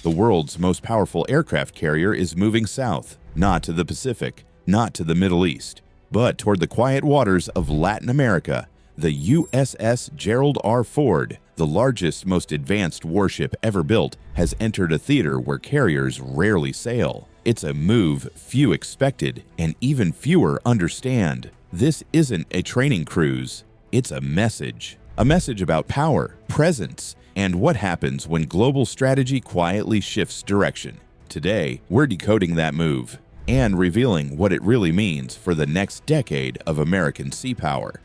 The world's most powerful aircraft carrier is moving south, not to the Pacific, not to the Middle East, but toward the quiet waters of Latin America. The USS Gerald R. Ford, the largest, most advanced warship ever built, has entered a theater where carriers rarely sail. It's a move few expected and even fewer understand. This isn't a training cruise, it's a message. A message about power, presence, and what happens when global strategy quietly shifts direction. Today, we're decoding that move and revealing what it really means for the next decade of American sea power.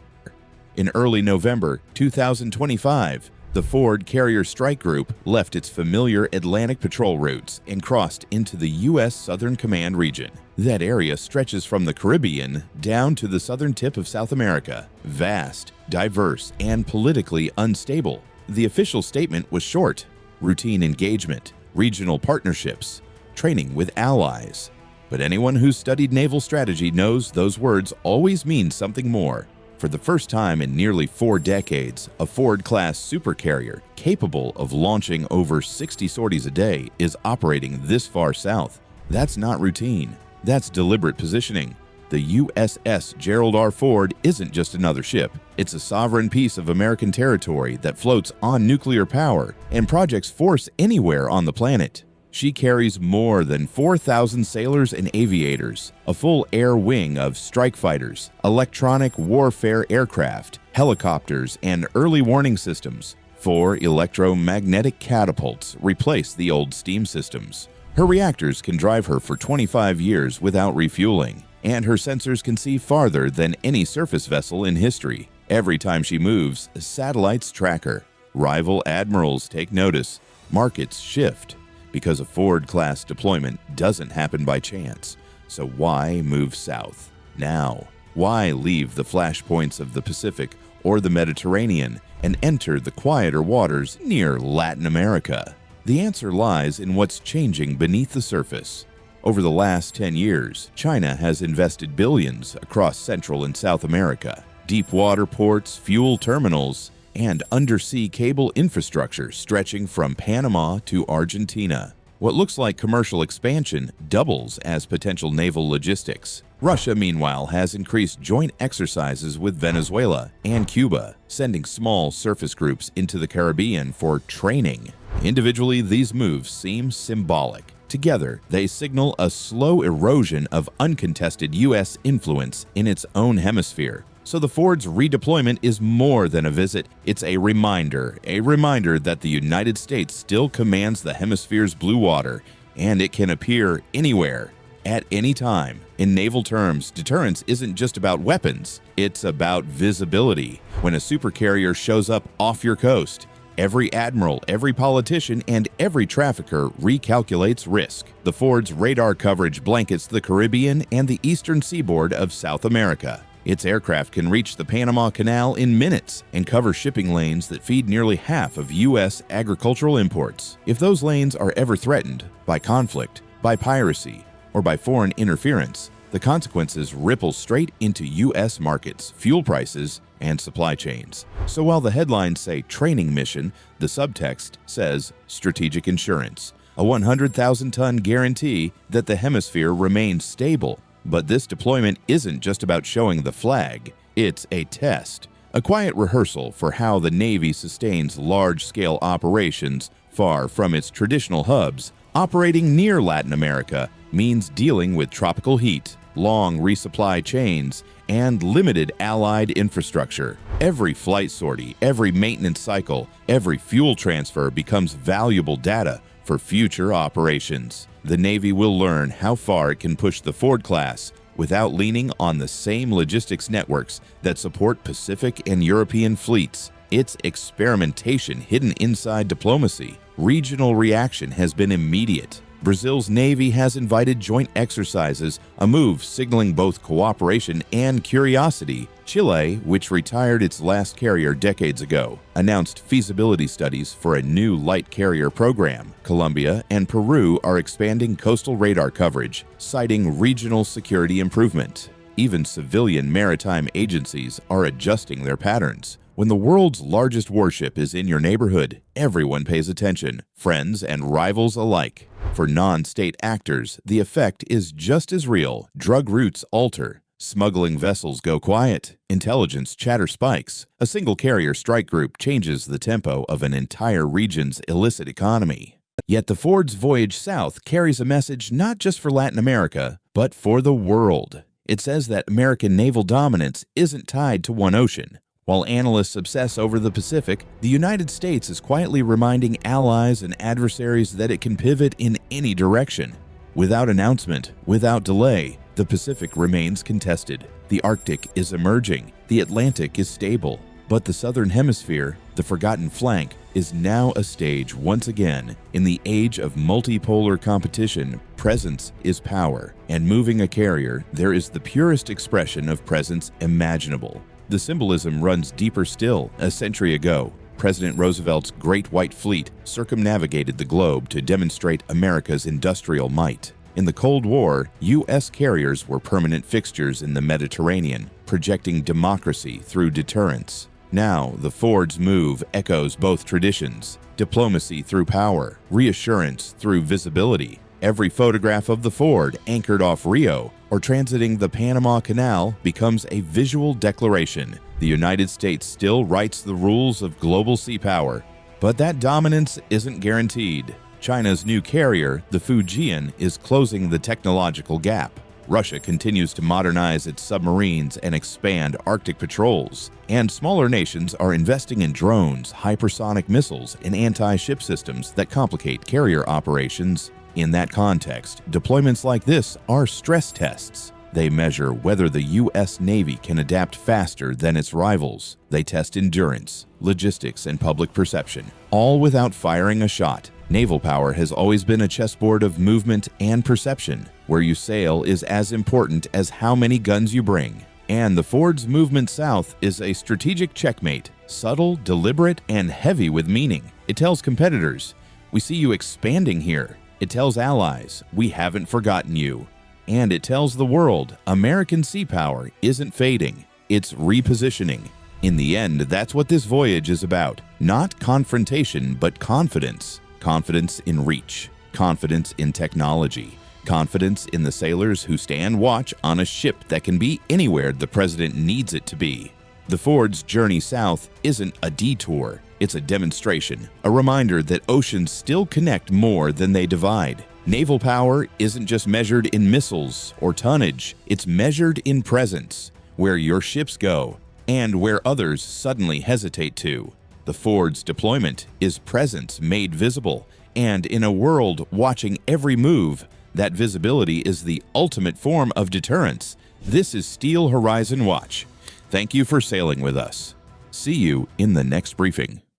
In early November 2025, the Ford Carrier Strike Group left its familiar Atlantic patrol routes and crossed into the U.S. Southern Command region. That area stretches from the Caribbean down to the southern tip of South America. Vast, diverse, and politically unstable. The official statement was short: routine engagement, regional partnerships, training with allies. But anyone who's studied naval strategy knows those words always mean something more. For the first time in nearly 4 decades, a Ford-class supercarrier capable of launching over 60 sorties a day is operating this far south. That's not routine. That's deliberate positioning. The USS Gerald R. Ford isn't just another ship. It's a sovereign piece of American territory that floats on nuclear power and projects force anywhere on the planet. She carries more than 4,000 sailors and aviators, a full air wing of strike fighters, electronic warfare aircraft, helicopters, and early warning systems. 4 electromagnetic catapults replace the old steam systems. Her reactors can drive her for 25 years without refueling, and her sensors can see farther than any surface vessel in history. Every time she moves, satellites track her. Rival admirals take notice. Markets shift. Because a Ford-class deployment doesn't happen by chance. So why move south now? Why leave the flashpoints of the Pacific or the Mediterranean and enter the quieter waters near Latin America? The answer lies in what's changing beneath the surface. Over the last 10 years, China has invested billions across Central and South America. Deep water ports, fuel terminals, and undersea cable infrastructure stretching from Panama to Argentina. What looks like commercial expansion doubles as potential naval logistics. Russia, meanwhile, has increased joint exercises with Venezuela and Cuba, sending small surface groups into the Caribbean for training. Individually, these moves seem symbolic. Together, they signal a slow erosion of uncontested U.S. influence in its own hemisphere. So the Ford's redeployment is more than a visit, it's a reminder that the United States still commands the hemisphere's blue water, and it can appear anywhere, at any time. In naval terms, deterrence isn't just about weapons, it's about visibility. When a supercarrier shows up off your coast, every admiral, every politician, and every trafficker recalculates risk. The Ford's radar coverage blankets the Caribbean and the eastern seaboard of South America. Its aircraft can reach the Panama Canal in minutes and cover shipping lanes that feed nearly half of U.S. agricultural imports. If those lanes are ever threatened by conflict, by piracy, or by foreign interference, the consequences ripple straight into U.S. markets, fuel prices, and supply chains. So while the headlines say training mission, the subtext says strategic insurance, a 100,000-ton guarantee that the hemisphere remains stable. But this deployment isn't just about showing the flag, it's a test, a quiet rehearsal for how the Navy sustains large-scale operations far from its traditional hubs. Operating near Latin America means dealing with tropical heat, long resupply chains, and limited allied infrastructure. Every flight sortie, every maintenance cycle, every fuel transfer becomes valuable data for future operations. The Navy will learn how far it can push the Ford class without leaning on the same logistics networks that support Pacific and European fleets. It's experimentation hidden inside diplomacy. Regional reaction has been immediate. Brazil's Navy has invited joint exercises, a move signaling both cooperation and curiosity. Chile, which retired its last carrier decades ago, announced feasibility studies for a new light carrier program. Colombia and Peru are expanding coastal radar coverage, citing regional security improvement. Even civilian maritime agencies are adjusting their patterns. When the world's largest warship is in your neighborhood, everyone pays attention, friends and rivals alike. For non-state actors, the effect is just as real. Drug routes alter. Smuggling vessels go quiet. Intelligence chatter spikes. A single carrier strike group changes the tempo of an entire region's illicit economy. Yet the Ford's voyage south carries a message not just for Latin America, but for the world. It says that American naval dominance isn't tied to one ocean. While analysts obsess over the Pacific, the United States is quietly reminding allies and adversaries that it can pivot in any direction. Without announcement, without delay, the Pacific remains contested. The Arctic is emerging. The Atlantic is stable. But the Southern Hemisphere, the forgotten flank, is now a stage once again. In the age of multipolar competition, presence is power, and moving a carrier, there is the purest expression of presence imaginable. The symbolism runs deeper still. A century ago, President Roosevelt's Great White Fleet circumnavigated the globe to demonstrate America's industrial might. In the Cold War, U.S. carriers were permanent fixtures in the Mediterranean, projecting democracy through deterrence. Now, the Ford's move echoes both traditions: diplomacy through power, reassurance through visibility. Every photograph of the Ford anchored off Rio or transiting the Panama Canal becomes a visual declaration. The United States still writes the rules of global sea power, but that dominance isn't guaranteed. China's new carrier, the Fujian, is closing the technological gap. Russia continues to modernize its submarines and expand Arctic patrols. And smaller nations are investing in drones, hypersonic missiles, and anti-ship systems that complicate carrier operations. In that context, deployments like this are stress tests. They measure whether the U.S. Navy can adapt faster than its rivals. They test endurance, logistics, and public perception, all without firing a shot. Naval power has always been a chessboard of movement and perception. Where you sail is as important as how many guns you bring. And the Ford's movement south is a strategic checkmate, subtle, deliberate, and heavy with meaning. It tells competitors, "We see you expanding here." It tells allies, "We haven't forgotten you." And it tells the world, American sea power isn't fading, it's repositioning. In the end, that's what this voyage is about. Not confrontation, but confidence. Confidence in reach, confidence in technology, confidence in the sailors who stand watch on a ship that can be anywhere the president needs it to be. The Ford's journey south isn't a detour, it's a demonstration, a reminder that oceans still connect more than they divide. Naval power isn't just measured in missiles or tonnage, it's measured in presence, where your ships go and where others suddenly hesitate to. The Ford's deployment is presence made visible, and in a world watching every move, that visibility is the ultimate form of deterrence. This is Steel Horizon Watch. Thank you for sailing with us. See you in the next briefing.